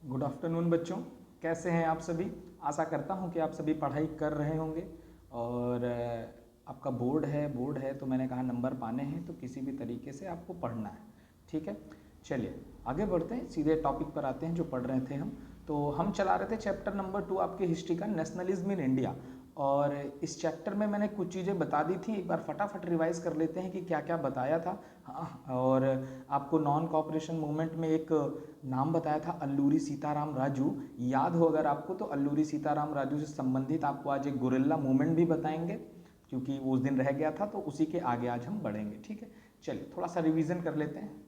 Good afternoon बच्चों, कैसे हैं आप सभी। आशा करता हूं कि आप सभी पढ़ाई कर रहे होंगे और आपका बोर्ड है तो मैंने कहा नंबर पाने हैं तो किसी भी तरीके से आपको पढ़ना है। ठीक है, चलिए आगे बढ़ते हैं, सीधे टॉपिक पर आते हैं जो पढ़ रहे थे हम। तो हम चला रहे थे चैप्टर नंबर 2 आपके हिस्ट्री का, नेशनलिज्म इन इंडिया। और इस चैप्टर में मैंने कुछ चीज़ें बता दी थी, एक बार फटाफट रिवाइज कर लेते हैं कि क्या क्या बताया था। हाँ, और आपको नॉन कॉपरेशन मूवमेंट में एक नाम बताया था अल्लूरी सीताराम राजू। याद हो अगर आपको तो अल्लूरी सीताराम राजू से संबंधित आपको आज एक गुरिल्ला मूवमेंट भी बताएंगे, क्योंकि वो उस दिन रह गया था, तो उसी के आगे आज हम बढ़ेंगे। ठीक है, चलिए थोड़ा सा रिवीजन कर लेते हैं।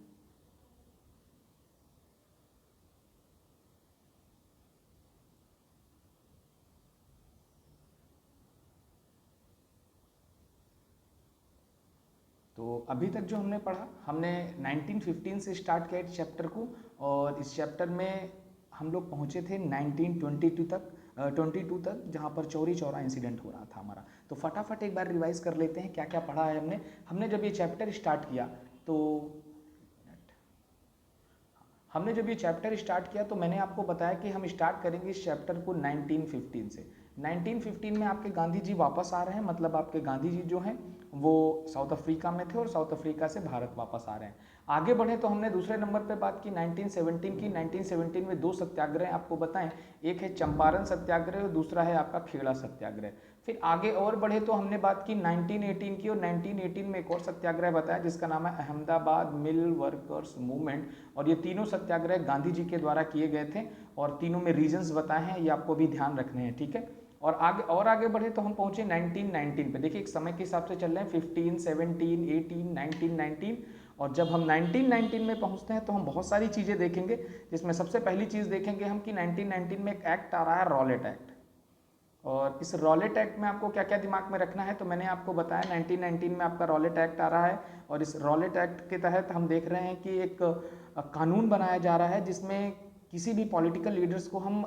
तो अभी तक जो हमने पढ़ा, हमने 1915 से स्टार्ट किया इस चैप्टर को, और इस चैप्टर में हम लोग पहुँचे थे 1922 तक, 22 तक, जहाँ पर चौरी चौरा इंसिडेंट हो रहा था हमारा। तो फटाफट एक बार रिवाइज कर लेते हैं क्या क्या पढ़ा है हमने। हमने जब ये चैप्टर स्टार्ट किया तो हमने जब ये चैप्टर स्टार्ट किया तो मैंने आपको बताया कि हम स्टार्ट करेंगे इस चैप्टर को 1915 से। 1915 में आपके गांधी जी वापस आ रहे हैं, मतलब आपके गांधी जी जो हैं वो साउथ अफ्रीका में थे और साउथ अफ्रीका से भारत वापस आ रहे हैं। आगे बढ़े तो हमने दूसरे नंबर पे बात की 1917 की। 1917 में दो सत्याग्रह आपको बताएं, एक है चंपारण सत्याग्रह और दूसरा है आपका खेड़ा सत्याग्रह। फिर आगे और बढ़े तो हमने बात की 1918 की, और 1918 में एक और सत्याग्रह बताया जिसका नाम है अहमदाबाद मिल वर्कर्स मूवमेंट। और ये तीनों सत्याग्रह गांधी जी के द्वारा किए गए थे, और तीनों में रीजंस बताए हैं, ये आपको भी ध्यान रखने हैं। ठीक है, और आगे बढ़े तो हम पहुंचे 1919 पे। देखिए एक समय के हिसाब से चल रहे हैं, 15, 17, 18, 19, 19। और जब हम 1919 में पहुंचते हैं तो हम बहुत सारी चीज़ें देखेंगे, जिसमें सबसे पहली चीज़ देखेंगे हम कि 1919 में एक एक्ट आ रहा है, रॉलेट एक्ट। और इस रॉलेट एक्ट में आपको क्या क्या दिमाग में रखना है, तो मैंने आपको बताया 1919 में आपका रॉलेट एक्ट आ रहा है। और इस रॉलेट एक्ट के तहत हम देख रहे हैं कि एक कानून बनाया जा रहा है जिसमें किसी भी पॉलिटिकल लीडर्स को हम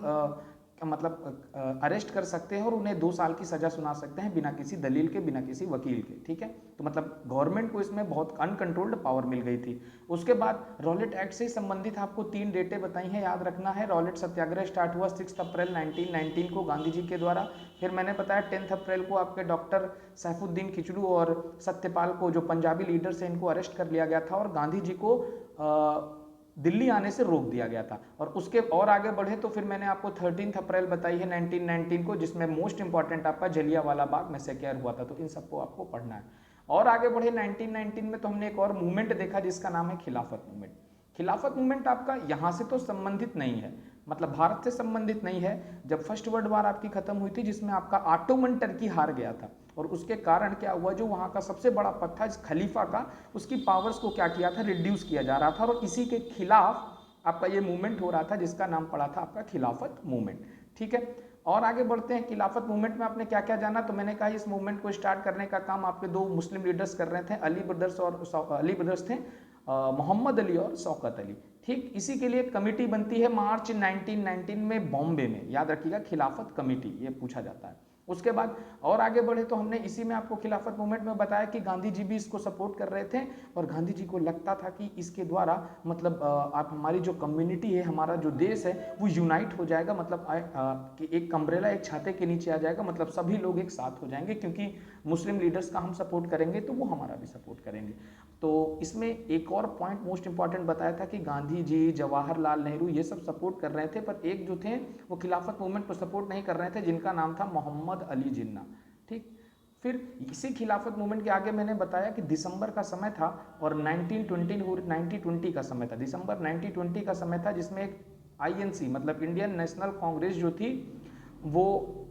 मतलब अरेस्ट कर सकते हैं और उन्हें 2 साल की सजा सुना सकते हैं बिना किसी दलील के, बिना किसी वकील के। ठीक है, तो मतलब गवर्नमेंट को इसमें बहुत अनकंट्रोल्ड पावर मिल गई थी। उसके बाद रॉलेट एक्ट से संबंधित आपको 3 डेटें बताई हैं, याद रखना है। रॉलेट सत्याग्रह स्टार्ट हुआ 6 अप्रैल 1919 को गांधी जी के द्वारा। फिर मैंने बताया 10 अप्रैल को आपके डॉक्टर सैफुद्दीन खिचलू और सत्यपाल को, जो पंजाबी लीडर्स हैं, इनको अरेस्ट कर लिया गया था और गांधी जी को दिल्ली आने से रोक दिया गया था। और उसके और आगे बढ़े तो फिर मैंने आपको 13 अप्रैल बताई है 1919 को, जिसमें मोस्ट इंपॉर्टेंट आपका जलियांवाला बाग मैसेकर हुआ था। तो इन सबको आपको पढ़ना है। और आगे बढ़े 1919 में तो हमने एक और मूवमेंट देखा जिसका नाम है खिलाफत मूवमेंट। खिलाफत मूवमेंट आपका यहाँ से तो संबंधित नहीं है, मतलब भारत से संबंधित नहीं है। जब फर्स्ट वर्ल्ड वार आपकी खत्म हुई थी, जिसमें आपका ऑटोमन टर्की हार गया था, और उसके कारण क्या हुआ, जो वहाँ का सबसे बड़ा पद था खलीफा का, उसकी पावर्स को क्या किया था, रिड्यूस किया जा रहा था। और इसी के खिलाफ आपका ये मूवमेंट हो रहा था जिसका नाम पड़ा था आपका खिलाफत मूवमेंट। ठीक है, और आगे बढ़ते हैं। खिलाफत मूवमेंट में आपने क्या क्या जाना, तो मैंने कहा इस मूवमेंट को स्टार्ट करने का काम आपके 2 मुस्लिम लीडर्स कर रहे थे, अली ब्रदर्स थे, मोहम्मद अली और शौकत अली। ठीक, इसी के लिए एक कमेटी बनती है मार्च 1919 में बॉम्बे में, याद रखिएगा खिलाफत कमेटी, ये पूछा जाता है। उसके बाद और आगे बढ़े तो हमने इसी में आपको खिलाफत मूवमेंट में बताया कि गांधी जी भी इसको सपोर्ट कर रहे थे, और गांधी जी को लगता था कि इसके द्वारा मतलब आप हमारी जो कम्युनिटी है, हमारा जो देश है वो यूनाइट हो जाएगा, मतलब कि एक अम्ब्रेला, एक छाते के नीचे आ जाएगा, मतलब सभी लोग एक साथ हो जाएंगे, क्योंकि मुस्लिम लीडर्स का हम सपोर्ट करेंगे तो वो हमारा भी सपोर्ट करेंगे। तो इसमें एक और पॉइंट मोस्ट इंपॉर्टेंट बताया था कि गांधी जी, जवाहरलाल नेहरू ये सब सपोर्ट कर रहे थे, पर एक जो थे वो खिलाफत मूवमेंट को सपोर्ट नहीं कर रहे थे, जिनका नाम था मोहम्मद अली जिन्ना। ठीक, फिर इसी खिलाफत मूवमेंट के आगे मैंने बताया कि दिसंबर का समय था और 1920 का समय था, दिसंबर 1920 का समय था, जिसमें एक आईएनसी मतलब इंडियन नेशनल कांग्रेस जो थी वो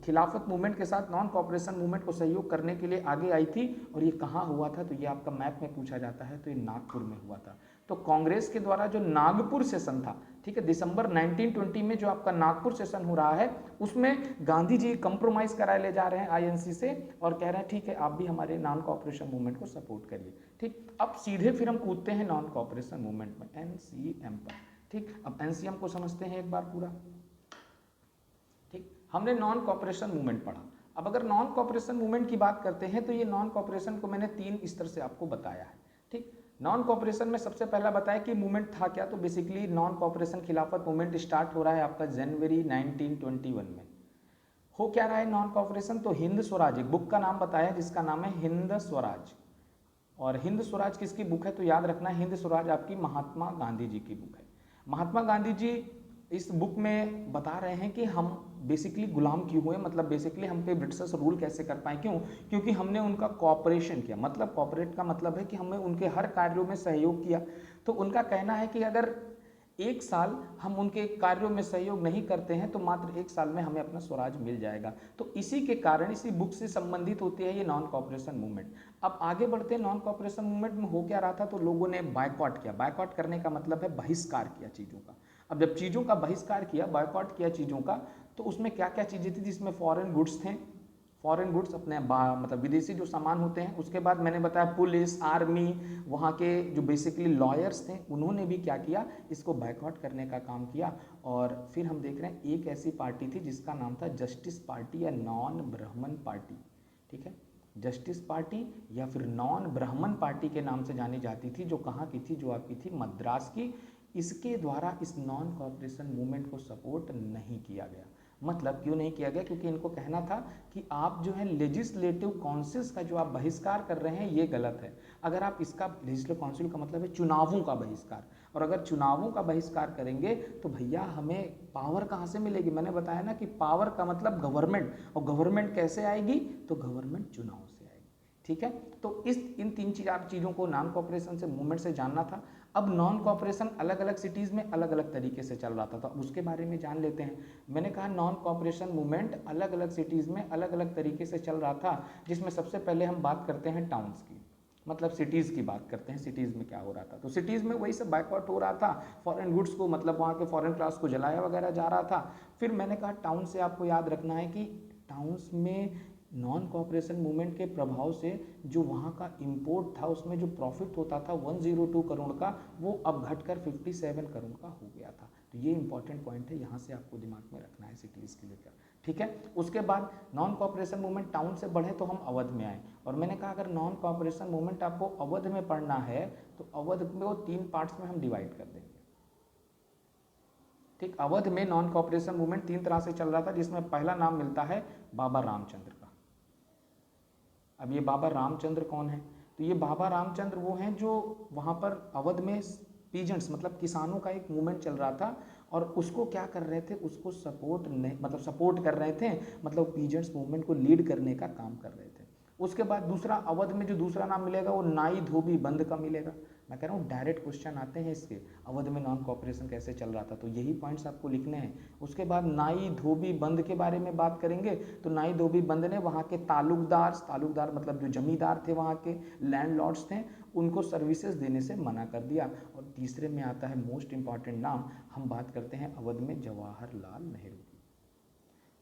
खिलाफत मूवमेंट के साथ नॉन कॉपरेशन मूवमेंट को सहयोग करने के लिए आगे आई थी। और ये कहाँ हुआ था, तो ये आपका मैप में पूछा जाता है, तो ये नागपुर में हुआ था। तो कांग्रेस के द्वारा जो नागपुर सेशन था, ठीक है, दिसंबर 1920 में जो आपका नागपुर सेशन हो रहा है, उसमें गांधी जी कंप्रोमाइज कराए ले जा रहे हैं आईएनसी से, और कह रहे हैं ठीक है आप भी हमारे नॉन कॉपरेशन मूवमेंट को सपोर्ट करिए। ठीक, अब सीधे फिर हम कूदते हैं नॉन कॉपरेशन मूवमेंट में, एनसीएम पर। ठीक, अब एनसीएम को समझते हैं एक बार पूरा। ठीक, हमने नॉन कॉपरेशन मूवमेंट पढ़ा। अब अगर नॉन कॉपरेशन मूवमेंट की बात करते हैं तो ये नॉन कॉपरेशन को मैंने 3 स्तर से आपको बताया है। ठीक, नॉन कॉपरेशन में सबसे पहला बताया कि मूवमेंट था क्या, तो बेसिकली नॉन कॉपरेशन खिलाफत मूवमेंट स्टार्ट हो रहा है आपका जनवरी 1921 में। हो क्या रहा है नॉन कॉपरेशन, तो हिंद स्वराज, एक बुक का नाम बताया जिसका नाम है हिंद स्वराज। और हिंद स्वराज किसकी बुक है, तो याद रखना हिंद स्वराज आपकी महात्मा गांधी जी की बुक है। महात्मा गांधी जी इस बुक में बता रहे हैं कि हम बेसिकली गुलाम क्यों हुए, मतलब बेसिकली हम पे ब्रिटिशर्स रूल कैसे कर पाए, क्यों, क्योंकि हमने उनका कॉपरेशन किया। मतलब कॉपरेट का मतलब है कि हमने उनके हर कार्यों में सहयोग किया। तो उनका कहना है कि अगर एक साल हम उनके कार्यों में सहयोग नहीं करते हैं तो मात्र एक साल में हमें अपना स्वराज मिल जाएगा। तो इसी के कारण इसी बुक से संबंधित होती है ये नॉन कॉपरेशन मूवमेंट। अब आगे बढ़ते हैं, नॉन कॉपरेशन मूवमेंट में हो क्या रहा था, तो लोगों ने बायकॉट किया। बायकॉट करने का मतलब है बहिष्कार किया चीज़ों का। अब जब चीज़ों का बहिष्कार किया, बायकॉट किया चीज़ों का, तो उसमें क्या क्या चीज़ें थी, जिसमें फॉरेन गुड्स थे, फॉरेन गुड्स अपने मतलब विदेशी जो सामान होते हैं। उसके बाद मैंने बताया पुलिस, आर्मी, वहाँ के जो बेसिकली लॉयर्स थे, उन्होंने भी क्या किया, इसको बायकॉट करने का काम किया। और फिर हम देख रहे हैं एक ऐसी पार्टी थी जिसका नाम था जस्टिस पार्टी या नॉन ब्राह्मण पार्टी। ठीक है, जस्टिस पार्टी या फिर नॉन ब्राह्मण पार्टी के नाम से जानी जाती थी, जो कहाँ की थी, जो आपकी थी मद्रास की। इसके द्वारा इस नॉन कॉपरेशन मूवमेंट को सपोर्ट नहीं किया गया। मतलब क्यों नहीं किया गया, क्योंकि इनको कहना था कि आप जो है लेजिस्लेटिव काउंसिल्स का जो आप बहिष्कार कर रहे हैं ये गलत है। अगर आप इसका, लेजिस्लेटिव काउंसिल का मतलब है चुनावों का बहिष्कार, और अगर चुनावों का बहिष्कार करेंगे तो भैया हमें पावर कहाँ से मिलेगी। मैंने बताया ना कि पावर का मतलब गवर्नमेंट, और गवर्नमेंट कैसे आएगी, तो गवर्नमेंट चुनाव से आएगी। ठीक है, तो इन तीन चार चीज़ों को नॉन कॉपरेशन से मूवमेंट से जानना था। अब नॉन कॉपरेशन अलग अलग सिटीज़ में अलग अलग तरीके से चल रहा था, तो उसके बारे में जान लेते हैं। मैंने कहा नॉन कॉपरेशन मूवमेंट अलग अलग सिटीज़ में अलग अलग तरीके से चल रहा था, जिसमें सबसे पहले हम बात करते हैं टाउन्स की, मतलब सिटीज़ की बात करते हैं। सिटीज़ में क्या हो रहा था, तो सिटीज़ में वही सब बायकॉट हो रहा था, फॉरेन गुड्स को, मतलब वहाँ के फॉरेन क्लास को जलाया वगैरह जा रहा था। फिर मैंने कहा टाउन से आपको याद रखना है कि टाउन्स में नॉन कॉपरेशन मूवमेंट के प्रभाव से जो वहाँ का इंपोर्ट था, उसमें जो प्रॉफिट होता था 102 करोड़ का, वो अब घटकर 57 करोड़ का हो गया था। तो ये इंपॉर्टेंट पॉइंट है, यहाँ से आपको दिमाग में रखना है सिटीज़ के लेकर। ठीक है, उसके बाद नॉन कॉपरेशन मूवमेंट टाउन से बढ़े तो हम अवध में आए, और मैंने कहा अगर नॉन कॉपरेशन मूवमेंट आपको अवध में पढ़ना है तो अवध में वो 3 पार्ट्स में हम डिवाइड कर देंगे। ठीक, अवध में नॉन कॉपरेशन मूवमेंट 3 तरह से चल रहा था, जिसमें पहला नाम मिलता है बाबा रामचंद्र का। अब ये बाबा रामचंद्र कौन है, तो ये बाबा रामचंद्र वो हैं जो वहाँ पर अवध में पीजेंट्स मतलब किसानों का एक मूवमेंट चल रहा था, और उसको क्या कर रहे थे, उसको सपोर्ट नहीं, मतलब सपोर्ट कर रहे थे, मतलब पीजेंट्स मूवमेंट को लीड करने का काम कर रहे थे। उसके बाद दूसरा अवध में जो दूसरा नाम मिलेगा वो नाई धोबी बंद का मिलेगा। मैं कह रहा हूँ डायरेक्ट क्वेश्चन आते हैं इसके, अवध में नॉन कॉपरेशन कैसे चल रहा था, तो यही पॉइंट्स आपको लिखने हैं। उसके बाद नाई धोबी बंद के बारे में बात करेंगे, तो नाई धोबी बंद ने वहाँ के तालुकदार मतलब जो जमींदार थे, वहाँ के लैंडलॉर्ड्स थे, उनको सर्विसेज देने से मना कर दिया। और तीसरे में आता है मोस्ट इंपॉर्टेंट नाम, हम बात करते हैं अवध में जवाहरलाल नेहरू की।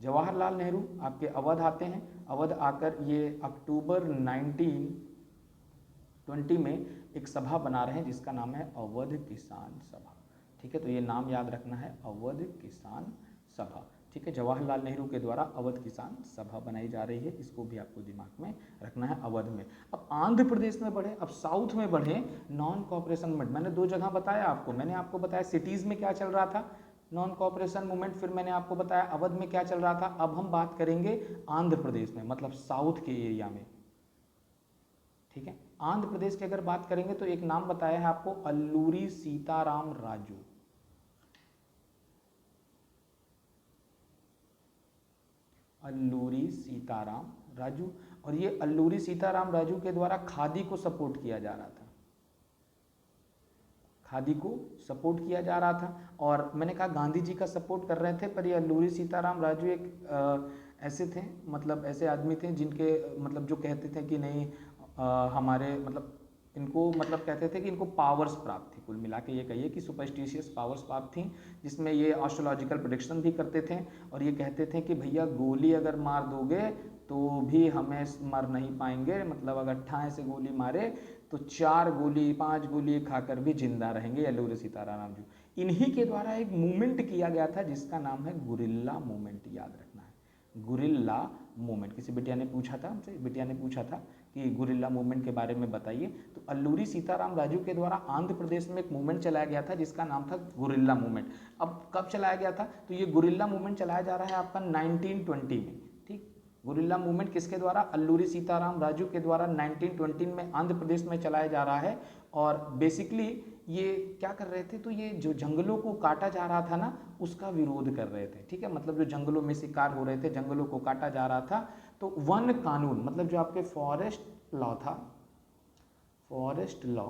जवाहरलाल नेहरू आपके अवध आते हैं, अवध आकर ये अक्टूबर 1920 में एक सभा बना रहे हैं जिसका नाम है अवध किसान सभा। ठीक है, तो ये नाम याद रखना है, अवध किसान सभा। ठीक है, जवाहरलाल नेहरू के द्वारा अवध किसान सभा बनाई जा रही है, इसको भी आपको दिमाग में रखना है अवध में। अब आंध्र प्रदेश में बढ़े, अब साउथ में बढ़े नॉन कॉपरेशन मूवमेंट। मैंने 2 जगह बताया आपको, मैंने आपको बताया सिटीज़ में क्या चल रहा था नॉन कॉपरेशन मूवमेंट, फिर मैंने आपको बताया अवध में क्या चल रहा था। अब हम बात करेंगे आंध्र प्रदेश में, मतलब साउथ के एरिया में। ठीक है, आंध्र प्रदेश की अगर बात करेंगे तो एक नाम बताया है आपको, अल्लूरी सीताराम राजू। अल्लूरी सीताराम राजू, और ये अल्लूरी सीताराम राजू के द्वारा खादी को सपोर्ट किया जा रहा था, खादी को सपोर्ट किया जा रहा था। और मैंने कहा गांधी जी का सपोर्ट कर रहे थे, पर ये अल्लूरी सीताराम राजू एक ऐसे थे, मतलब ऐसे आदमी थे जिनके मतलब जो कहते थे कि नहीं हमारे मतलब इनको मतलब कहते थे कि इनको पावर्स प्राप्त थी, कुल मिला के ये कहिए कि सुपरस्टिशियस पावर्स प्राप्त थी, जिसमें ये एस्ट्रोलॉजिकल प्रेडिक्शन भी करते थे। और ये कहते थे कि भैया गोली अगर मार दोगे तो भी हमें मर नहीं पाएंगे, मतलब अगर ठाए से गोली मारे तो 4 गोली 5 गोली खाकर भी जिंदा रहेंगे, अल्लूरी सीताराम जी। इन्हीं के द्वारा एक मूवमेंट किया गया था जिसका नाम है गुरिल्ला मूवमेंट, याद रखना है गुरिल्ला मूवमेंट। किसी बिटिया ने पूछा था हमसे, बिटिया ने पूछा था कि गुरिल्ला मूवमेंट के बारे में बताइए, तो अल्लूरी सीताराम राजू के द्वारा आंध्र प्रदेश में एक मूवमेंट चलाया गया था जिसका नाम था गुरिल्ला मूवमेंट। अब कब चलाया गया था, तो ये गुरिल्ला मूवमेंट चलाया जा रहा है आपका 1920 में। ठीक, गुरिल्ला मूवमेंट किसके द्वारा, अल्लूरी सीताराम राजू के द्वारा 1920 में आंध्र प्रदेश में चलाया जा रहा है। और बेसिकली ये क्या कर रहे थे, तो ये जो जंगलों को काटा जा रहा था ना उसका विरोध कर रहे थे। ठीक है, मतलब जो जंगलों में शिकार हो रहे थे, जंगलों को काटा जा रहा था, तो वन कानून मतलब जो आपके फॉरेस्ट लॉ था, फॉरेस्ट लॉ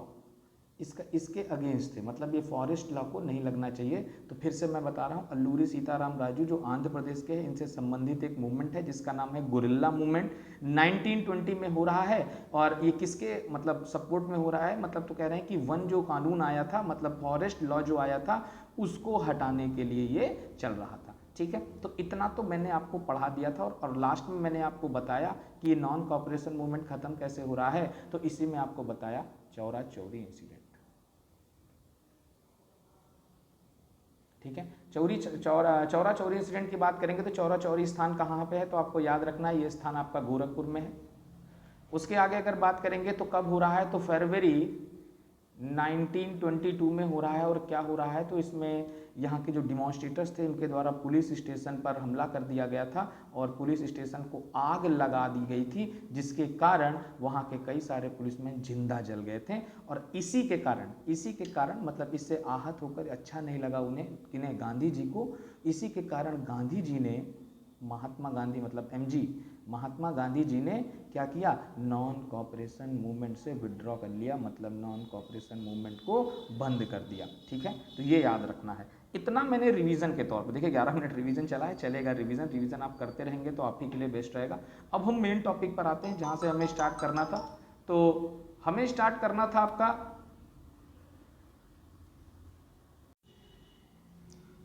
इसके अगेंस्ट थे, मतलब ये फॉरेस्ट लॉ को नहीं लगना चाहिए। तो फिर से मैं बता रहा हूँ, अल्लूरी सीताराम राजू जो आंध्र प्रदेश के हैं, इनसे संबंधित एक मूवमेंट है जिसका नाम है गुरिल्ला मूवमेंट, 1920 में हो रहा है। और ये किसके मतलब सपोर्ट में हो रहा है, मतलब तो कह रहे हैं कि वन जो कानून आया था, मतलब फॉरेस्ट लॉ जो आया था, उसको हटाने के लिए ये चल रहा था। ठीक है, तो इतना तो मैंने आपको पढ़ा दिया था। और लास्ट में मैंने आपको बताया कि ये नॉन कॉपरेशन मूवमेंट खत्म कैसे हो रहा है, तो इसी में आपको बताया चौरा चौरी इंसिडेंट। ठीक है, चौरा चौरी इंसिडेंट की बात करेंगे तो चौरा चौरी स्थान कहाँ पे है, तो आपको याद रखना है ये स्थान आपका गोरखपुर में है। उसके आगे अगर बात करेंगे तो कब हो रहा है, तो फरवरी 1922 में हो रहा है। और क्या हो रहा है, तो इसमें यहाँ के जो डिमॉन्स्ट्रेटर्स थे उनके द्वारा पुलिस स्टेशन पर हमला कर दिया गया था और पुलिस स्टेशन को आग लगा दी गई थी, जिसके कारण वहाँ के कई सारे पुलिसमैन जिंदा जल गए थे। और इसी के कारण मतलब इससे आहत होकर अच्छा नहीं लगा उन्हें गांधी जी को, इसी के कारण गांधी जी ने महात्मा गांधी मतलब एमजी महात्मा गांधी जी ने क्या किया, नॉन कॉपरेशन मूवमेंट से विड्रॉ कर लिया, मतलब नॉन कॉपरेशन मूवमेंट को बंद कर दिया। ठीक है, तो ये याद रखना है। इतना मैंने रिवीजन के तौर पे, देखिए 11 मिनट रिवीजन चला है, चलेगा रिवीजन आप करते रहेंगे तो आप ही के लिए बेस्ट रहेगा। अब हम मेन टॉपिक पर आते हैं जहाँ से हमें स्टार्ट करना था। तो हमें स्टार्ट करना था आपका,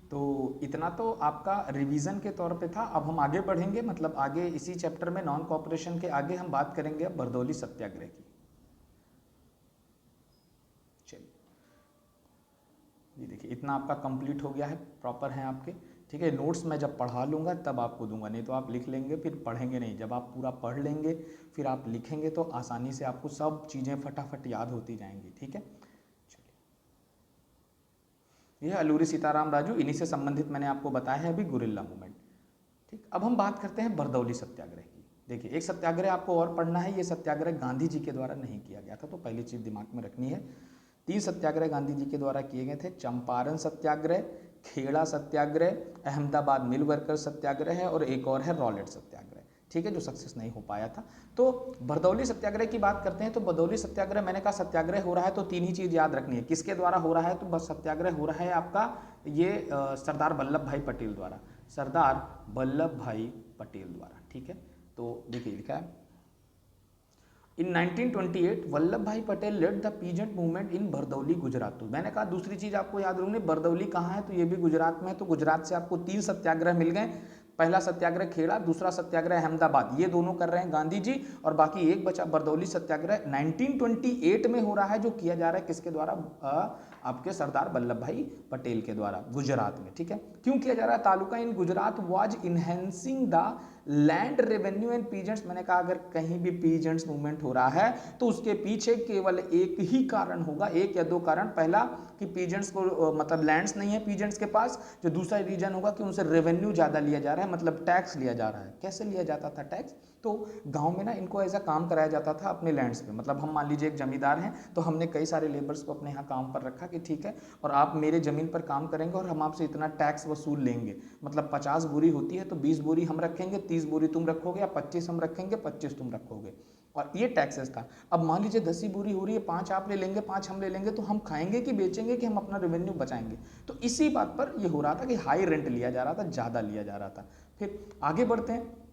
तो इतना तो आपका रिवीजन के तौर पे था। अब हम आगे बढ़ेंगे, मतलब आगे इसी चैप्टर में नॉन कॉपरेशन के आगे हम बात करेंगे अब बरदौली सत्याग्रह की। चलिए, ये देखिए इतना आपका कंप्लीट हो गया है, प्रॉपर है आपके। ठीक है, नोट्स मैं जब पढ़ा लूँगा तब आपको दूंगा, नहीं तो आप लिख लेंगे फिर पढ़ेंगे नहीं। जब आप पूरा पढ़ लेंगे फिर आप लिखेंगे तो आसानी से आपको सब चीज़ें फटाफट याद होती जाएंगी। ठीक है, यह अल्लूरी सीताराम राजू, इन्हीं से संबंधित मैंने आपको बताया है अभी गुरिल्ला मूवमेंट। ठीक, अब हम बात करते हैं बरदौली सत्याग्रह की। देखिए एक सत्याग्रह आपको और पढ़ना है, ये सत्याग्रह गांधी जी के द्वारा नहीं किया गया था, तो पहली चीज़ दिमाग में रखनी है। 3 सत्याग्रह गांधी जी के द्वारा किए गए थे, चंपारण सत्याग्रह, खेड़ा सत्याग्रह, अहमदाबाद मिल वर्कर सत्याग्रह है, और एक और है रॉलेट सत्याग्रह। ठीक है, जो सक्सेस नहीं हो पाया था। तो बरदौली सत्याग्रह की बात करते हैं, तो बरदौली सत्याग्रह मैंने कहा सत्याग्रह हो रहा है तो 3 ही चीज़ याद रखनी है, किसके द्वारा हो रहा है, तो बस सत्याग्रह हो रहा है आपका ये सरदार वल्लभ भाई पटेल द्वारा, सरदार वल्लभ भाई पटेल द्वारा। ठीक है, तो देखिए लिखा है इन 1928 Vallabh bhai Patel led the peasant movement in Bardoli Gujarat. तो मैंने कहा दूसरी चीज आपको याद रखनी, बरदौली कहाँ है, तो ये भी गुजरात में है। तो गुजरात से आपको 3 सत्याग्रह मिल गए, पहला सत्याग्रह खेड़ा, दूसरा सत्याग्रह अहमदाबाद, ये दोनों कर रहे हैं गांधी जी, और बाकी एक बचा बरदौली सत्याग्रह 1928 में हो रहा है, जो किया जा रहा है किसके द्वारा, आपके सरदार वल्लभ भाई पटेल के द्वारा गुजरात में। ठीक है, क्यों किया जा रहा है, taluka in Gujarat was enhancing the land revenue and peasants. मैंने कहा अगर कहीं भी पीजेंट्स मूवमेंट हो रहा है तो उसके पीछे केवल एक ही कारण होगा, एक या दो कारण। पहला कि पीजेंट्स को मतलब लैंड्स नहीं है पीजेंट्स के पास, जो दूसरा रीजन होगा कि उनसे रेवेन्यू ज़्यादा लिया जा रहा है, मतलब टैक्स लिया जा रहा है। कैसे लिया जाता था टैक्स, तो गांव में ना इनको ऐसा काम कराया जाता था अपने लैंड्स पे, मतलब हम मान लीजिए एक जमींदार हैं तो हमने कई सारे लेबर्स को अपने यहाँ काम पर रखा कि ठीक है और आप मेरे ज़मीन पर काम करेंगे और हम आपसे इतना टैक्स वसूल लेंगे, मतलब 50 बोरी होती है तो 20 बोरी हम रखेंगे, 30 बोरी तुम रखोगे, या 25 हम रखेंगे, 25 तुम रखोगे, और ये टैक्सेस था। अब मान लीजिए 10 ही बोरी हो रही है, 5 आप ले लेंगे, 5 हम ले लेंगे, तो हम खाएंगे कि बेचेंगे कि हम अपना रेवेन्यू बचाएंगे। तो इसी बात पर ये हो रहा था कि हाई रेंट लिया जा रहा था, ज़्यादा लिया जा रहा था। फिर आगे बढ़ते हैं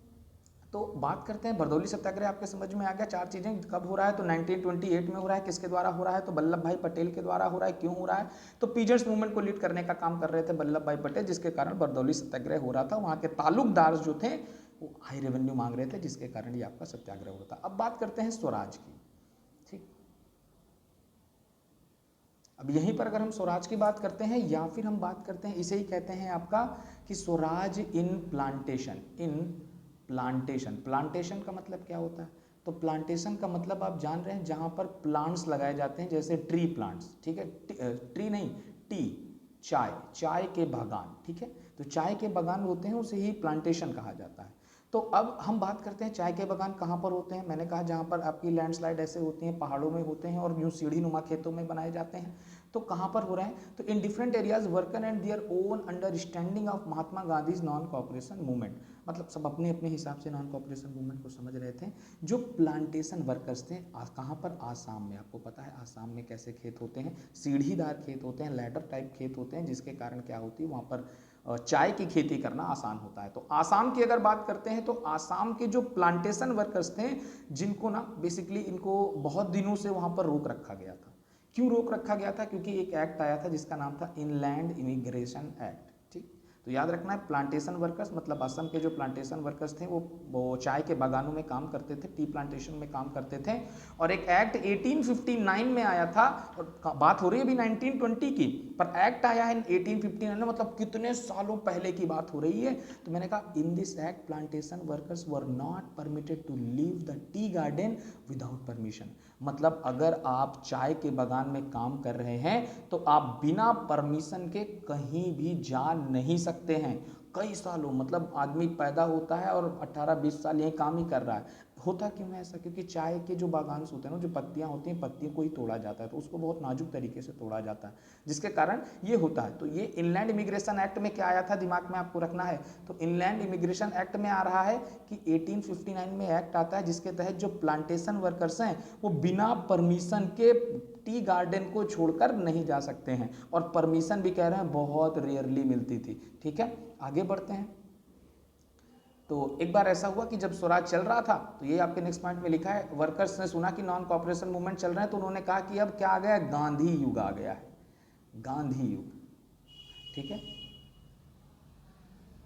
तो बात करते हैं बरदौली सत्याग्रह। आपके समझ में आ गया 4 चीज़ें, कब हो रहा है, तो 1928 में हो रहा है, किसके द्वारा हो रहा है, तो वल्लभ भाई पटेल के द्वारा हो रहा है। क्यों हो रहा है, तो पीजेंट्स मूवमेंट को लीड करने का काम कर रहे थे वल्लभ भाई पटेल, जिसके कारण बरदौली सत्याग्रह हो रहा था। वहाँ के तालुकदार जो थे वो हाई रेवेन्यू मांग रहे थे, जिसके कारण ये आपका सत्याग्रह होता। अब बात करते हैं स्वराज की। ठीक, अब यहीं पर अगर हम स्वराज की बात करते हैं या फिर हम बात करते हैं, इसे ही कहते हैं आपका कि स्वराज इन प्लांटेशन। इन प्लांटेशन, प्लांटेशन का मतलब क्या होता है, तो प्लांटेशन का मतलब आप जान रहे हैं जहाँ पर प्लांट्स लगाए जाते हैं, जैसे ट्री प्लांट्स, ठीक है, ट्री नहीं, टी, चाय, चाय के बागान, ठीक है, तो चाय के बागान होते हैं उसे ही प्लांटेशन कहा जाता है। तो अब हम बात करते हैं चाय के बागान कहाँ पर होते हैं। मैंने कहा जहाँ पर आपकी लैंडस्लाइड ऐसे होती हैं, पहाड़ों में होते हैं और यूँ सीढ़ी नुमा खेतों में बनाए जाते हैं। तो कहाँ पर हो रहे हैं, तो in different areas worker and their own understanding of Mahatma Gandhi non cooperation movement, मतलब सब अपने अपने हिसाब से नॉन कॉपरेशन मूवमेंट को समझ रहे थे। जो प्लांटेशन वर्कर्स थे कहाँ पर, आसाम में, आपको पता है आसाम में कैसे खेत होते हैं, सीढ़ीदार खेत होते हैं, लैडर टाइप खेत होते हैं, जिसके कारण क्या होती है वहाँ पर चाय की खेती करना आसान होता है। तो आसाम की अगर बात करते हैं तो आसाम के जो प्लांटेशन वर्कर्स थे, जिनको ना बेसिकली इनको बहुत दिनों से वहाँ पर रोक रखा गया था। क्यों रोक रखा गया था, क्योंकि एक एक्ट आया था जिसका नाम था इनलैंड इमिग्रेशन एक्ट, ठीक। तो याद रखना है प्लांटेशन वर्कर्स मतलब असम के जो प्लांटेशन वर्कर्स थे वो चाय के बागानों में काम करते थे, टी प्लांटेशन में काम करते थे। और एक एक्ट 1859 में आया था, और बात हो रही है अभी 1920 की, पर एक्ट आया है 1859 में, मतलब कितने सालों पहले की बात हो रही है। तो मैंने कहा in this act plantation workers were not permitted to leave the tea garden without permission, मतलब अगर आप चाय के बागान में काम कर रहे हैं तो आप बिना परमिशन के कहीं भी जा नहीं सकते हैं। कई सालों, मतलब आदमी पैदा होता है और 18-20 साल यही काम ही कर रहा है। होता क्यों है ऐसा, क्योंकि चाय के जो बागान होते हैं ना, जो पत्तियां होती हैं, पत्तियों को ही तोड़ा जाता है, तो उसको बहुत नाजुक तरीके से तोड़ा जाता है, जिसके कारण ये होता है। तो ये इनलैंड इमिग्रेशन एक्ट में क्या आया था, दिमाग में आपको रखना है। तो इनलैंड इमिग्रेशन एक्ट में आ रहा है कि 1859 में एक्ट आता है जिसके तहत जो प्लांटेशन वर्कर्स हैं वो बिना परमिशन के टी गार्डन को छोड़कर नहीं जा सकते हैं, और परमिशन भी कह रहे हैं बहुत रेयरली मिलती थी, ठीक है। आगे बढ़ते हैं। तो एक बार ऐसा हुआ कि जब स्वराज चल रहा था, तो ये आपके नेक्स्ट पॉइंट में लिखा है, वर्कर्स ने सुना कि नॉन कॉपरेशन मूवमेंट चल रहा है, तो उन्होंने कहा कि अब क्या आ गया है, गांधी युग आ गया है, गांधी युग, ठीक है,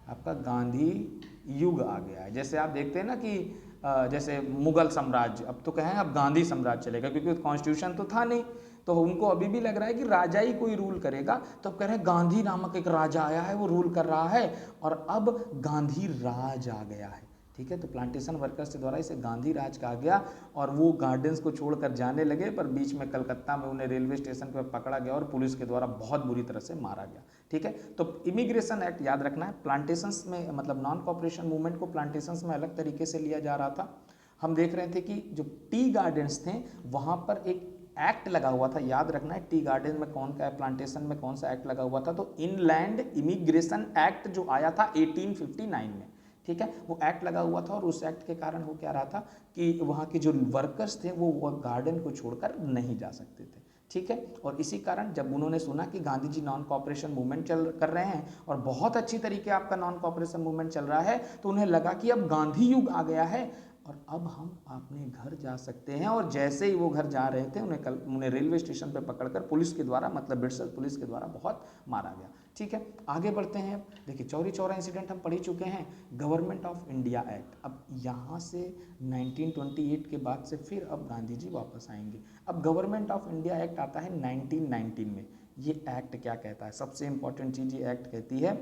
आपका गांधी युग आ गया है। जैसे आप देखते हैं ना कि जैसे मुगल साम्राज्य, अब तो कहें अब गांधी साम्राज्य चलेगा, क्योंकि कॉन्स्टिट्यूशन तो था नहीं, तो उनको अभी भी लग रहा है कि राजा ही कोई रूल करेगा। तो अब कह रहे हैं गांधी नामक एक राजा आया है, वो रूल कर रहा है, और अब गांधी राज आ गया है, ठीक है। तो प्लांटेशन वर्कर्स के द्वारा इसे गांधी राज कहा गया, और वो गार्डन्स को छोड़कर जाने लगे, पर बीच में कलकत्ता में उन्हें रेलवे स्टेशन पर पकड़ा गया और पुलिस के द्वारा बहुत बुरी तरह से मारा गया, ठीक है। तो इमिग्रेशन एक्ट याद रखना है, प्लांटेशंस में मतलब नॉन कॉपरेशन मूवमेंट को प्लांटेशंस में अलग तरीके से लिया जा रहा था। हम देख रहे थे कि जो टी गार्डन्स थे वहाँ पर एक एक्ट लगा हुआ था, याद रखना है टी गार्डन में कौन का है, प्लांटेशन में कौन सा एक्ट लगा हुआ था, तो इनलैंड इमिग्रेशन एक्ट जो आया था 1859 में, ठीक है, वो एक्ट लगा हुआ था। और उस एक्ट के कारण हो क्या रहा था कि वहाँ के जो वर्कर्स थे वो गार्डन को छोड़कर नहीं जा सकते थे, ठीक है। और इसी कारण जब उन्होंने सुना कि Gandhi ji non cooperation movement चल कर रहे हैं और बहुत अच्छी तरीके आपका नॉन कॉपरेशन मूवमेंट चल रहा है, तो उन्हें लगा कि अब गांधी युग आ गया है और अब हम अपने घर जा सकते हैं। और जैसे ही वो घर जा रहे थे उन्हें रेलवे स्टेशन पर पकड़कर पुलिस के द्वारा, मतलब ब्रिटिश पुलिस के द्वारा बहुत मारा गया, ठीक है। आगे बढ़ते हैं। देखिए चौरी चौरा इंसिडेंट हम पढ़ ही चुके हैं। गवर्नमेंट ऑफ इंडिया एक्ट, अब यहाँ से 1928 के बाद से फिर अब गांधी जी वापस आएंगे। अब गवर्नमेंट ऑफ इंडिया एक्ट आता है 1919 में। ये एक्ट क्या कहता है, सबसे इंपॉर्टेंट चीज़ ये एक्ट कहती है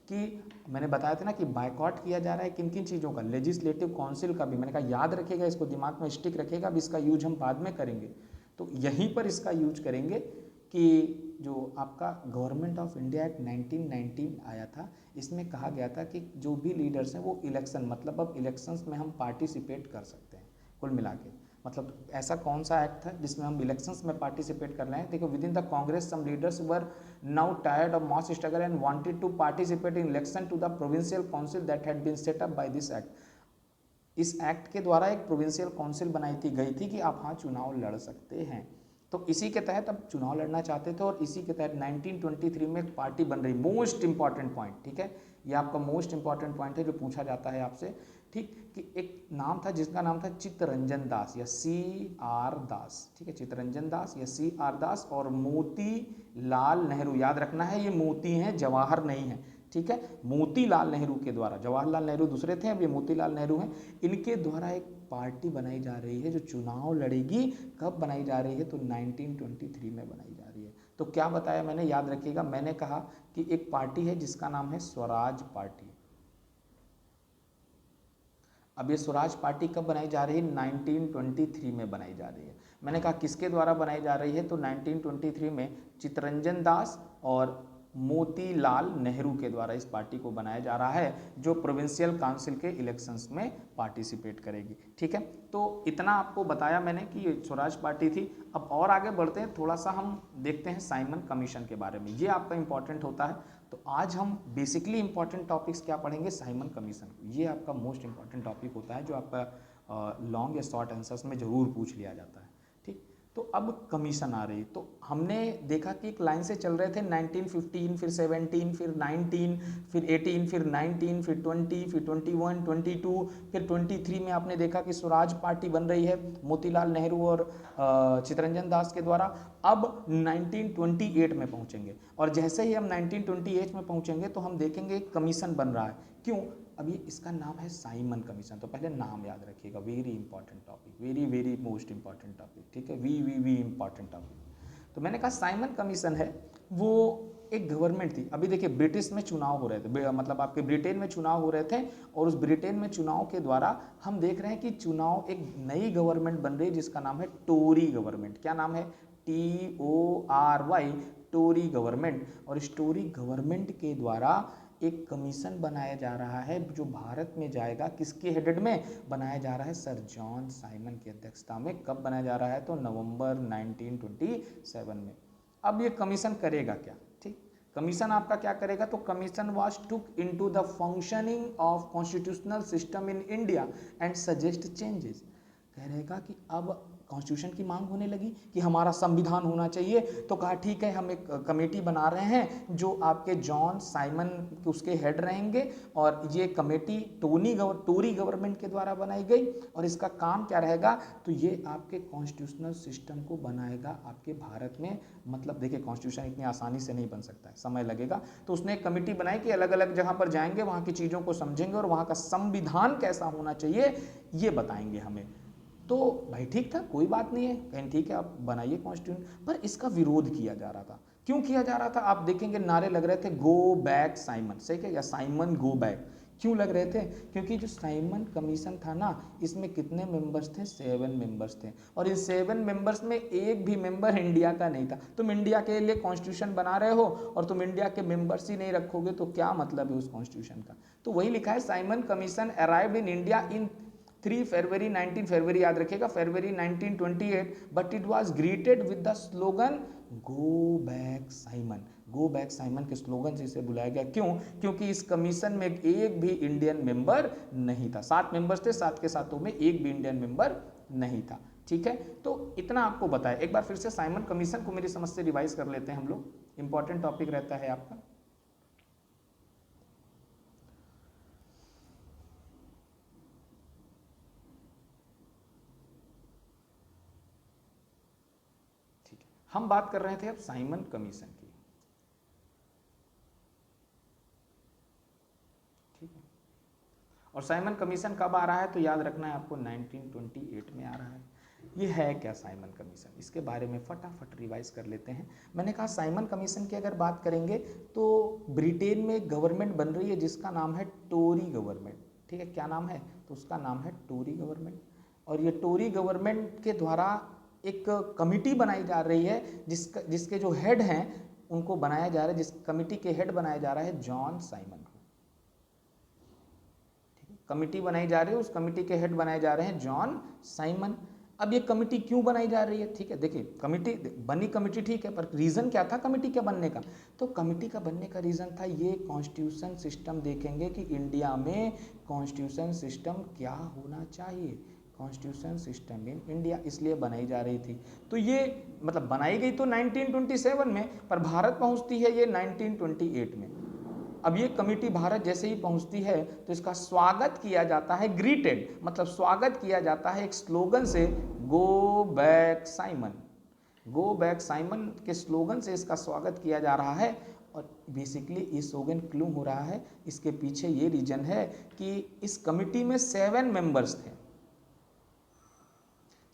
कि मैंने बताया था ना कि बायकॉट किया जा रहा है किन किन चीज़ों का, लेजिस्लेटिव काउंसिल का भी। मैंने कहा याद रखेगा, इसको दिमाग में स्टिक रखेगा, अब इसका यूज हम बाद में करेंगे, तो यहीं पर इसका यूज करेंगे कि जो आपका गवर्नमेंट ऑफ इंडिया एक्ट 1919 आया था, इसमें कहा गया था कि जो भी लीडर्स हैं वो इलेक्शन, मतलब अब इलेक्शंस में हम पार्टिसिपेट कर सकते हैं कुल मिला के। मतलब ऐसा कौन सा एक्ट था जिसमें हम इलेक्शंस में पार्टिसिपेट कर रहे हैं। देखो, within the Congress some leaders were now tired of mass struggle and wanted to participate in election to the provincial council that had been set up by this act. इस act के द्वारा एक provincial council बनाई थी गई थी कि आप हाँ चुनाव लड़ सकते हैं। तो इसी के तहत अब चुनाव लड़ना चाहते थे और इसी के तहत 1923 में एक पार्टी बन रही। मोस्ट इंपॉर्टेंट पॉइंट, ठीक है, ये आपका मोस्ट इंपॉर्टेंट पॉइंट है जो पूछा जाता है आपसे, ठीक, कि एक नाम था जिसका नाम था चित्तरंजन दास या CR दास, ठीक है, चित्तरंजन दास या CR दास और मोती लाल नेहरू। याद रखना है ये मोती हैं, जवाहर नहीं है, ठीक है। मोतीलाल नेहरू के द्वारा, जवाहरलाल नेहरू दूसरे थे, अब ये मोतीलाल नेहरू हैं, इनके द्वारा एक पार्टी बनाई जा रही है जो चुनाव लड़ेगी। कब बनाई जा रही है, तो 1923 में बनाई जा रही है। तो क्या बताया मैंने, याद रखिएगा, मैंने कहा कि एक पार्टी है जिसका नाम है स्वराज पार्टी। अब ये स्वराज पार्टी कब बनाई जा रही है? 1923 में बनाई जा रही है। मैंने कहा किसके द्वारा बनाई जा रही है, तो 1923 में चित्तरंजन दास और मोतीलाल नेहरू के द्वारा इस पार्टी को बनाया जा रहा है, जो प्रोविंशियल काउंसिल के इलेक्शंस में पार्टिसिपेट करेगी। ठीक है, तो इतना आपको बताया मैंने कि ये स्वराज पार्टी थी। अब और आगे बढ़ते हैं, थोड़ा सा हम देखते हैं साइमन कमीशन के बारे में, ये आपका इंपॉर्टेंट होता है। तो आज हम बेसिकली इंपॉर्टेंट टॉपिक्स क्या पढ़ेंगे? Simon commission. ये आपका मोस्ट इंपॉर्टेंट टॉपिक होता है, जो आपका लॉन्ग या शॉर्ट आंसर्स में जरूर पूछ लिया जाता है। ठीक, तो अब कमीशन आ रही, तो हमने देखा कि एक लाइन से चल रहे थे 1915, फिर 17, फिर 19, फिर 18, फिर 19, फिर 20, फिर 21, 22, फिर 23 में आपने देखा कि स्वराज पार्टी बन रही है मोतीलाल नेहरू और चित्तरंजन दास के द्वारा। अब 1928 में पहुंचेंगे, और जैसे ही हम 1928 में पहुंचेंगे तो हम देखेंगे एक कमीशन बन रहा है। क्यों? अभी इसका नाम है साइमन कमीशन। तो पहले नाम याद रखिएगा, very important topic, very very most important topic. ठीक है, वी इंपॉर्टेंट टॉपिक। तो मैंने कहा साइमन कमीशन है, वो एक गवर्नमेंट थी। अभी देखिए ब्रिटिश में चुनाव हो रहे थे, मतलब आपके ब्रिटेन में चुनाव हो रहे थे, और उस ब्रिटेन में चुनाव के द्वारा हम देख रहे हैं कि चुनाव, एक नई गवर्नमेंट बन रही है जिसका नाम है टोरी गवर्नमेंट। क्या नाम है? TORY, Tory government. और इस टोरी गवर्नमेंट के द्वारा एक कमीशन बनाया जा रहा है, जो भारत में जाएगा। किसके हेडेड में बनाया जा रहा है? सर जॉन साइमन की अध्यक्षता में। कब बनाया जा रहा है? तो नवंबर 1927 में। अब ये कमीशन करेगा क्या? ठीक, कमीशन आपका क्या करेगा? तो commission was took into the functioning of constitutional system in India and suggest changes. कह रहेगा कि अब कॉन्स्टिट्यूशन की मांग होने लगी कि हमारा संविधान होना चाहिए, तो कहा ठीक है, हम एक कमेटी बना रहे हैं जो आपके जॉन साइमन उसके हेड रहेंगे, और ये कमेटी टोरी गवर्नमेंट के द्वारा बनाई गई, और इसका काम क्या रहेगा? तो ये आपके कॉन्स्टिट्यूशनल सिस्टम को बनाएगा आपके भारत में। मतलब देखिए, कॉन्स्टिट्यूशन इतनी आसानी से नहीं बन सकता है, समय लगेगा। तो उसने एक कमेटी बनाई कि अलग अलग जगह पर जाएंगे, वहाँ की चीज़ों को समझेंगे, और वहाँ का संविधान कैसा होना चाहिए ये बताएंगे हमें। तो भाई ठीक था, कोई बात नहीं है, कहीं ठीक है आप बनाइए कॉन्स्टिट्यूशन। पर इसका विरोध किया जा रहा था। क्यों किया जा रहा था? आप देखेंगे नारे लग रहे थे, गो बैक साइमन। सही है, या साइमन गो बैक। क्यों लग रहे थे? क्योंकि जो साइमन कमीशन था ना, इसमें कितने मेंबर्स थे? 7 मेंबर्स थे, और इन 7 मेंबर्स में एक भी मेंबर इंडिया का नहीं था। तुम इंडिया के लिए कॉन्स्टिट्यूशन बना रहे हो और तुम इंडिया के मेंबर्स ही नहीं रखोगे तो क्या मतलब है उस कॉन्स्टिट्यूशन का? तो वही लिखा है, Simon commission arrived in India in 3 फरवरी 19 फरवरी याद रखिएगा, फरवरी 1928, but it was greeted with the slogan go back Simon. Go back Simon के स्लोगन से इसे बुलाया गया। क्यों? क्योंकि इस कमीशन में एक भी इंडियन मेंबर नहीं था। 7 मेंबर्स थे, 7 के साथों में एक भी इंडियन मेंबर नहीं था। ठीक है, तो इतना आपको बताया। एक बार फिर से साइमन कमीशन को मेरी समझ से रिवाइज कर लेते हैं हम लोग, इंपॉर्टेंट टॉपिक रहता है आपका। हम बात कर रहे थे अब साइमन कमीशन की। ठीक है, और साइमन कमीशन कब आ रहा है? तो याद रखना है आपको, 1928 में आ रहा है। ये है क्या साइमन कमीशन? इसके बारे में फटाफट रिवाइज कर लेते हैं। मैंने कहा साइमन कमीशन की अगर बात करेंगे तो ब्रिटेन में गवर्नमेंट बन रही है जिसका नाम है टोरी गवर्नमेंट। ठीक है, क्या नाम है? तो उसका नाम है टोरी गवर्नमेंट। और ये टोरी गवर्नमेंट के द्वारा एक कमिटी बनाई जा रही है, जिसके जो हेड हैं उनको बनाया जा रहा है, जिस कमिटी के हेड बनाया जा रहा है जॉन साइमन को। ठीक है, कमिटी बनाई जा रही है, उस कमिटी के हेड बनाए जा रहे हैं जॉन साइमन। अब ये कमिटी क्यों बनाई जा रही है? ठीक है, देखिए कमिटी बनी, कमिटी ठीक है, पर रीज़न क्या था कमिटी के बनने का? तो कमिटी का बनने का रीज़न था ये कॉन्स्टिट्यूशन सिस्टम देखेंगे कि इंडिया में कॉन्स्टिट्यूशन सिस्टम क्या होना चाहिए। कॉन्स्टिट्यूशन सिस्टम इन इंडिया इसलिए बनाई जा रही थी। तो ये मतलब बनाई गई तो 1927 में, पर भारत पहुंचती है ये 1928 में। अब ये कमेटी भारत जैसे ही पहुंचती है तो इसका स्वागत किया जाता है, ग्रीटेड मतलब स्वागत किया जाता है एक स्लोगन से, go back Simon. Go back Simon के स्लोगन से इसका स्वागत किया जा रहा है। और बेसिकली ये स्लोगन क्यों हो रहा है, इसके पीछे ये रीजन है कि इस कमिटी में 7 मेंबर्स थे।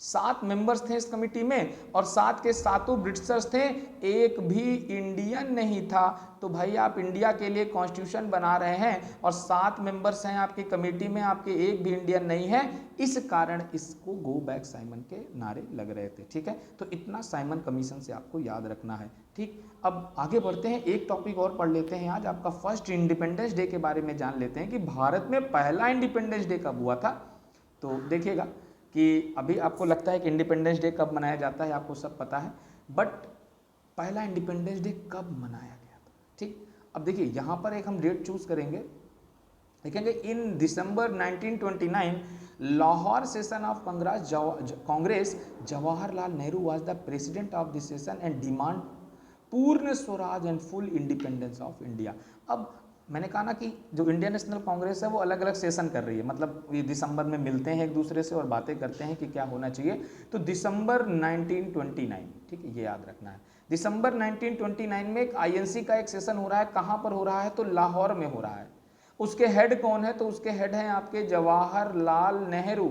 7 मेंबर्स थे इस कमेटी में और 7 के सातों ब्रिटिशर्स थे, एक भी इंडियन नहीं था। तो भाई आप इंडिया के लिए कॉन्स्टिट्यूशन बना रहे हैं और 7 मेंबर्स हैं आपकी कमेटी में, आपके एक भी इंडियन नहीं है, इस कारण इसको गो बैक साइमन के नारे लग रहे थे। ठीक है, तो इतना साइमन कमीशन से आपको याद रखना है। ठीक, अब आगे बढ़ते हैं, एक टॉपिक और पढ़ लेते हैं। आज आपका फर्स्ट इंडिपेंडेंस डे के बारे में जान लेते हैं कि भारत में पहला इंडिपेंडेंस डे कब हुआ था। तो देखिएगा कि अभी आपको लगता है कि इंडिपेंडेंस डे कब मनाया जाता है, आपको सब पता है, बट पहला इंडिपेंडेंस डे कब मनाया गया था। ठीक, अब देखिए यहाँ पर एक हम डेट चूज करेंगे, देखेंगे in December 1929 Lahore session of Congress, Jawaharlal Nehru was the president of this session and demand Purna Swaraj and full independence of India. अब मैंने कहा ना कि जो इंडियन नेशनल कांग्रेस है वो अलग अलग सेशन कर रही है, मतलब ये दिसंबर में मिलते हैं एक दूसरे से और बातें करते हैं कि क्या होना चाहिए। तो दिसंबर 1929, ठीक है, ये याद रखना है। दिसंबर 1929 में एक आईएनसी का एक सेशन हो रहा है। कहाँ पर हो रहा है? तो लाहौर में हो रहा है। उसके हेड कौन है? तो उसके हेड हैं आपके जवाहरलाल नेहरू।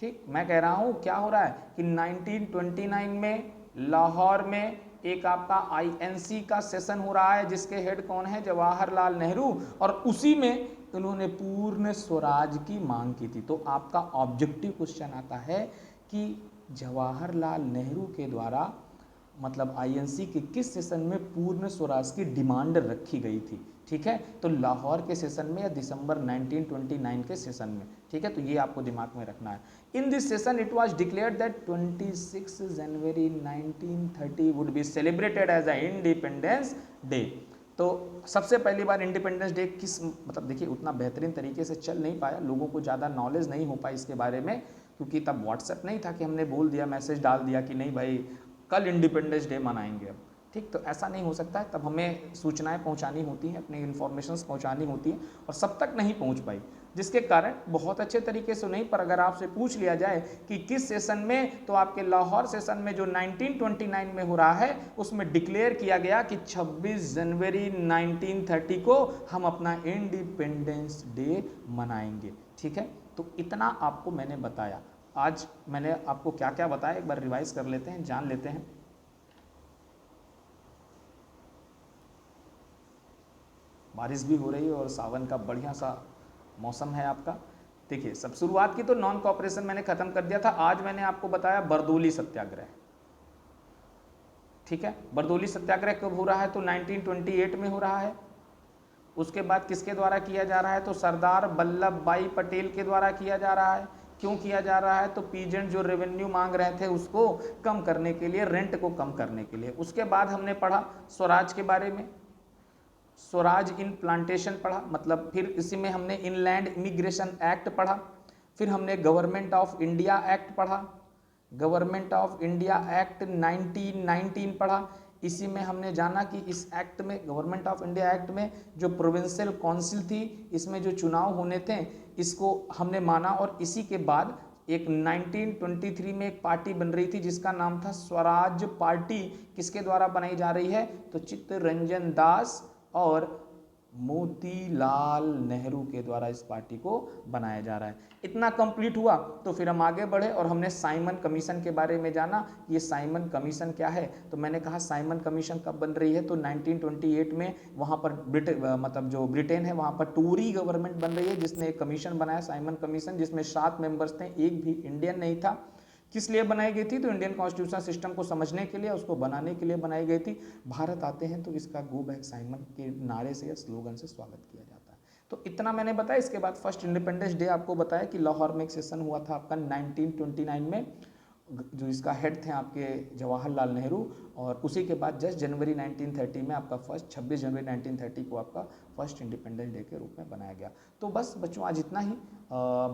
ठीक, मैं कह रहा हूं क्या हो रहा है कि 1929 में लाहौर में एक आपका आईएनसी का सेशन हो रहा है जिसके हेड कौन है? जवाहरलाल नेहरू, और उसी में उन्होंने पूर्ण स्वराज की मांग की थी। तो आपका ऑब्जेक्टिव क्वेश्चन आता है कि जवाहरलाल नेहरू के द्वारा मतलब आईएनसी के किस सेशन में पूर्ण स्वराज की डिमांड रखी गई थी। ठीक है, तो लाहौर के सेशन में या दिसंबर 1929 के सेशन में। ठीक है, तो ये आपको दिमाग में रखना है। In this session it was declared that 26 January 1930 would be celebrated as a independence day. तो सबसे पहली बार इंडिपेंडेंस डे किस, मतलब देखिए उतना बेहतरीन तरीके से चल नहीं पाया, लोगों को ज़्यादा नॉलेज नहीं हो पाई इसके बारे में, क्योंकि तब व्हाट्सएप नहीं था कि हमने बोल दिया, मैसेज डाल दिया कि नहीं भाई कल इंडिपेंडेंस डे मनाएंगे अब। ठीक, तो ऐसा नहीं हो सकता है, तब हमें सूचनाएं पहुंचानी होती हैं, अपनी इन्फॉर्मेशंस पहुंचानी होती हैं, और सब तक नहीं पहुंच पाई, जिसके कारण बहुत अच्छे तरीके से नहीं, पर अगर आपसे पूछ लिया जाए कि किस सेशन में, तो आपके लाहौर सेशन में जो 1929 में हो रहा है उसमें डिक्लेयर किया गया कि 26 जनवरी 1930 को हम अपना इंडिपेंडेंस डे मनाएंगे। ठीक है, तो इतना आपको मैंने बताया। आज मैंने आपको क्या क्या बताया एक बार रिवाइज कर लेते हैं, जान लेते हैं। बारिश भी हो रही है और सावन का बढ़िया सा मौसम है आपका। देखिए, सब शुरुआत की तो नॉन कॉपरेशन मैंने खत्म कर दिया था। आज मैंने आपको बताया बरदौली सत्याग्रह। ठीक है, बरदौली सत्याग्रह कब हो रहा है? तो 1928 में हो रहा है। उसके बाद किसके द्वारा किया जा रहा है? तो सरदार वल्लभ भाई पटेल के द्वारा किया जा रहा है। क्यों किया जा रहा है? तो पीजेंट जो रेवेन्यू मांग रहे थे उसको कम करने के लिए, रेंट को कम करने के लिए। उसके बाद हमने पढ़ा स्वराज के बारे में, स्वराज इन प्लांटेशन पढ़ा, मतलब फिर इसी में हमने इनलैंड इमिग्रेशन एक्ट पढ़ा, फिर हमने गवर्नमेंट ऑफ इंडिया एक्ट पढ़ा, गवर्नमेंट ऑफ इंडिया एक्ट 1919 पढ़ा। इसी में हमने जाना कि इस एक्ट में, गवर्नमेंट ऑफ इंडिया एक्ट में जो प्रोविंशियल काउंसिल थी, इसमें जो चुनाव होने थे इसको हमने माना, और इसी के बाद एक 1923 में एक पार्टी बन रही थी जिसका नाम था स्वराज पार्टी। किसके द्वारा बनाई जा रही है? तो चित्तरंजन दास और मोतीलाल नेहरू के द्वारा इस पार्टी को बनाया जा रहा है। इतना कंप्लीट हुआ तो फिर हम आगे बढ़े और हमने साइमन कमीशन के बारे में जाना। ये साइमन कमीशन क्या है? तो मैंने कहा साइमन कमीशन कब बन रही है? तो 1928 में वहाँ पर मतलब जो ब्रिटेन है वहाँ पर टोरी गवर्नमेंट बन रही है, जिसने एक कमीशन बनाया साइमन कमीशन, जिसमें 7 मेंबर्स थे, एक भी इंडियन नहीं था। किस लिए बनाई गई थी? तो इंडियन कॉन्स्टिट्यूशन सिस्टम को समझने के लिए, उसको बनाने के लिए बनाई गई थी। भारत आते हैं तो इसका गो बैक साइमन के नारे से या स्लोगन से स्वागत किया जाता है। तो इतना मैंने बताया। इसके बाद फर्स्ट इंडिपेंडेंस डे आपको बताया कि लाहौर में एक सेशन हुआ था आपका 1929 में, जो इसका हेड थे आपके जवाहरलाल नेहरू, और उसी के बाद जस्ट जनवरी 1930 में आपका फर्स्ट 26 जनवरी 1930 को आपका फर्स्ट इंडिपेंडेंस डे के रूप में बनाया गया। तो बस बच्चों आज इतना ही।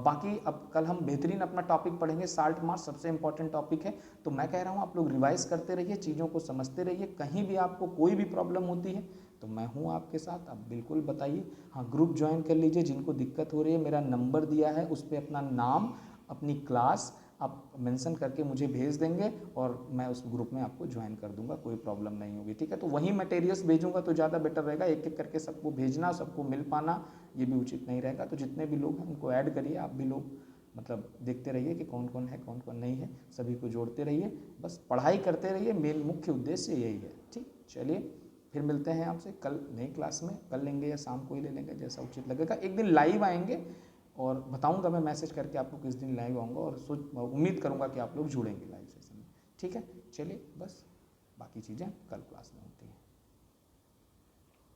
बाकी अब कल हम बेहतरीन अपना टॉपिक पढ़ेंगे, साल्ट मार्च सबसे इंपॉर्टेंट टॉपिक है। तो मैं कह रहा हूँ आप लोग रिवाइज करते रहिए, चीज़ों को समझते रहिए। कहीं भी आपको कोई भी प्रॉब्लम होती है तो मैं हूँ आपके साथ, आप बिल्कुल बताइए। हाँ, ग्रुप ज्वाइन कर लीजिए, जिनको दिक्कत हो रही है मेरा नंबर दिया है, उस पर अपना नाम, अपनी क्लास आप मेंशन करके मुझे भेज देंगे और मैं उस ग्रुप में आपको ज्वाइन कर दूंगा, कोई प्रॉब्लम नहीं होगी। ठीक है, तो वही मटेरियल्स भेजूंगा तो ज़्यादा बेटर रहेगा। एक एक करके सबको भेजना, सबको मिल पाना ये भी उचित नहीं रहेगा। तो जितने भी लोग हैं उनको ऐड करिए, आप भी लोग मतलब देखते रहिए कि कौन कौन है कौन कौन नहीं है, सभी को जोड़ते रहिए, बस पढ़ाई करते रहिए, मेन मुख्य उद्देश्य यही है। ठीक, चलिए फिर मिलते हैं आपसे कल नई क्लास में, कल लेंगे या शाम को ही ले लेंगे जैसा उचित लगेगा। एक दिन लाइव आएंगे और बताऊंगा मैं मैसेज करके आपको किस दिन लाइव आऊँगा, और उम्मीद करूँगा कि आप लोग जुड़ेंगे लाइव सेशन में। ठीक है, चलिए बस बाकी चीज़ें कल क्लास में।